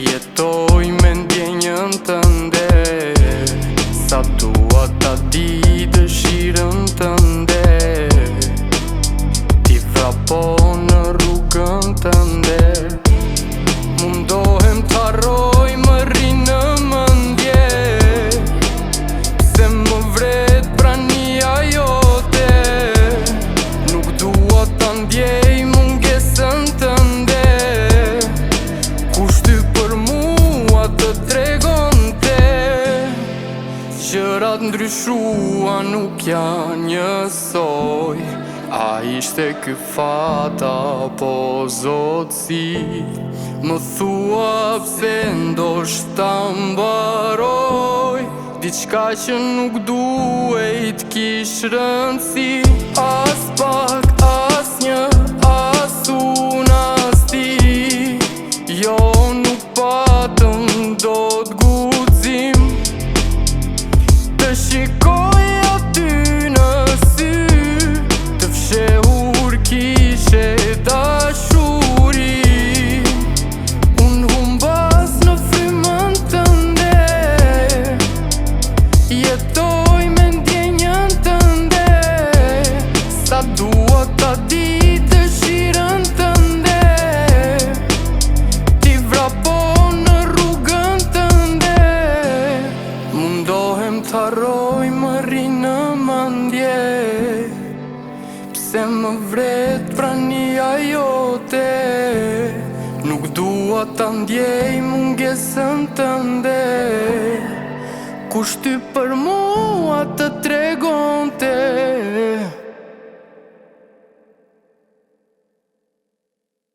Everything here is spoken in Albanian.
Jetoj me ndjenjën tënde, sa dua ta di dëshirën tënde. Ti vrapo në rrugën tënde, mundohem t'harroj, më rri në mendje. Pse më vret prania jote, nuk dua ta ndjej mungesën tënde. Kush ty për mua të tregonte, gjërat ndryshua nuk janë njësoj. A ishte ky fat apo zotësi? Më thua pse ndoshta mbaroj diçka që nuk duhej t'kish rëndsi. As pak, as një, as unë as ti, jo nuk patëm dot guxim të shikoj aty në sy, të fshehur kishe dashuri. Unë humbas në frymën tënde, jetoj me ndjenjën tënde, sa dua ta di dëshirën tënde. Ti vrapo në rrugën tënde, mundohem t'harroj, më rri në mendje. Pse më vret prania jote, nuk dua ta ndjej mungesën tënde. Kush ty për mua